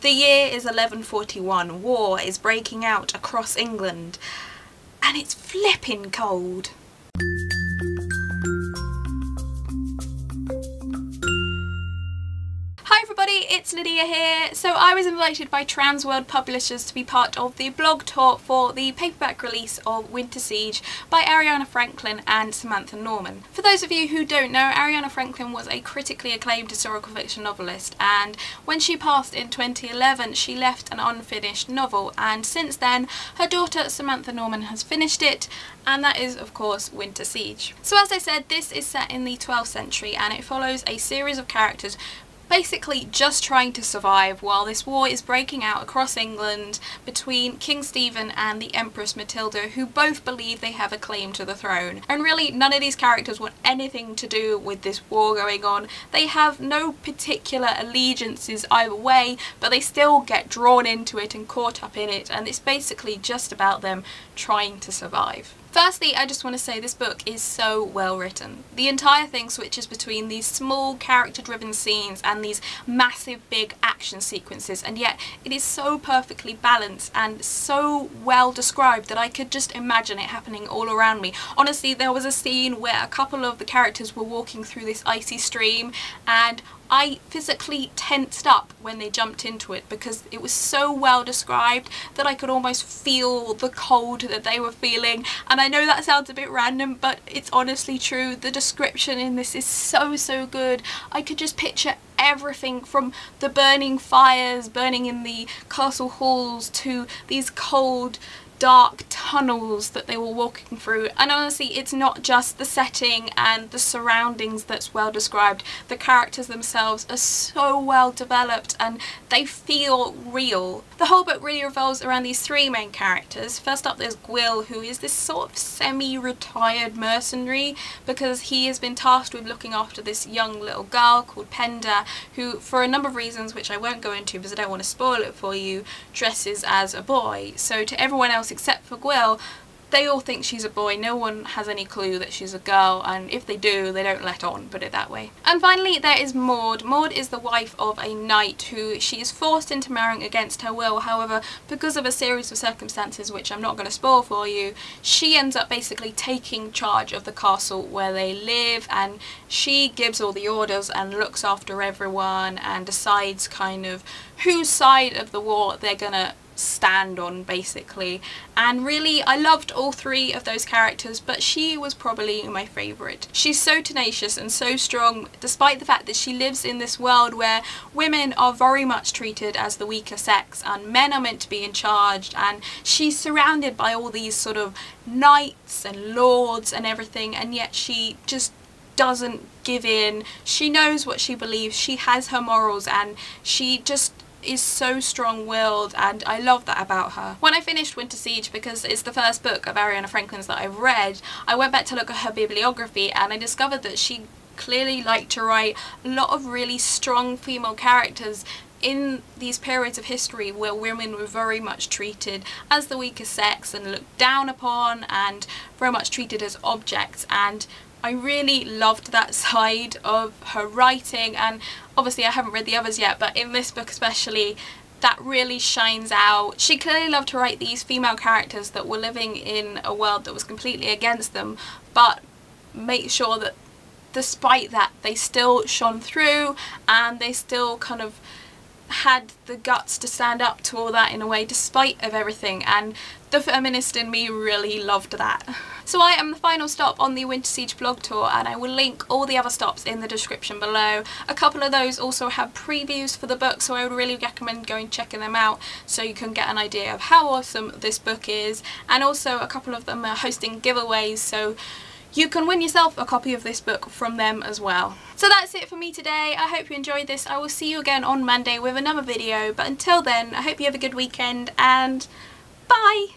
The year is 1141, war is breaking out across England, and it's flipping cold. Hi everybody, it's Lydia here. So I was invited by Transworld Publishers to be part of the blog tour for the paperback release of Winter Siege by Ariana Franklin and Samantha Norman. For those of you who don't know, Ariana Franklin was a critically acclaimed historical fiction novelist, and when she passed in 2011 she left an unfinished novel, and since then her daughter Samantha Norman has finished it, and that is of course Winter Siege. So as I said, this is set in the 12th century and it follows a series of characters basically just trying to survive while this war is breaking out across England between King Stephen and the Empress Matilda, who both believe they have a claim to the throne. And really none of these characters want anything to do with this war going on. They have no particular allegiances either way, but they still get drawn into it and caught up in it, and it's basically just about them trying to survive. Firstly, I just want to say this book is so well written. The entire thing switches between these small character-driven scenes and these massive big action sequences, and yet it is so perfectly balanced and so well described that I could just imagine it happening all around me. Honestly, there was a scene where a couple of the characters were walking through this icy stream and I physically tensed up when they jumped into it because it was so well described that I could almost feel the cold that they were feeling. And I know that sounds a bit random, but it's honestly true. The description in this is so good. I could just picture everything from the burning fires burning in the castle halls to these cold dark tunnels that they were walking through. And honestly, it's not just the setting and the surroundings that's well described. The characters themselves are so well developed and they feel real. The whole book really revolves around these three main characters. First up there's Gwyll, who is this sort of semi-retired mercenary because he has been tasked with looking after this young little girl called Penda, who for a number of reasons which I won't go into because I don't want to spoil it for you, dresses as a boy. So to everyone else except for Gwyll, they all think she's a boy. No one has any clue that she's a girl, and if they do, they don't let on, put it that way. And finally there is Maud. Maud is the wife of a knight who she is forced into marrying against her will. However, because of a series of circumstances which I'm not going to spoil for you, she ends up basically taking charge of the castle where they live, and she gives all the orders and looks after everyone and decides kind of whose side of the war they're gonna stand on basically. And really I loved all three of those characters, but she was probably my favourite. She's so tenacious and so strong despite the fact that she lives in this world where women are very much treated as the weaker sex and men are meant to be in charge, and she's surrounded by all these sort of knights and lords and everything, and yet she just doesn't give in. She knows what she believes, she has her morals, and she just is so strong-willed, and I love that about her. When I finished Winter Siege, because it's the first book of Ariana Franklin's that I've read, I went back to look at her bibliography and I discovered that she clearly liked to write a lot of really strong female characters in these periods of history where women were very much treated as the weaker sex and looked down upon and very much treated as objects, and I really loved that side of her writing. And obviously I haven't read the others yet, but in this book especially that really shines out. She clearly loved to write these female characters that were living in a world that was completely against them, but make sure that despite that they still shone through and they still kind of had the guts to stand up to all that in a way despite of everything, and the feminist in me really loved that. So I am the final stop on the Winter Siege blog tour, and I will link all the other stops in the description below. A couple of those also have previews for the book, so I would really recommend going checking them out so you can get an idea of how awesome this book is, and also a couple of them are hosting giveaways, so you can win yourself a copy of this book from them as well. So that's it for me today. I hope you enjoyed this. I will see you again on Monday with another video, but until then I hope you have a good weekend and bye!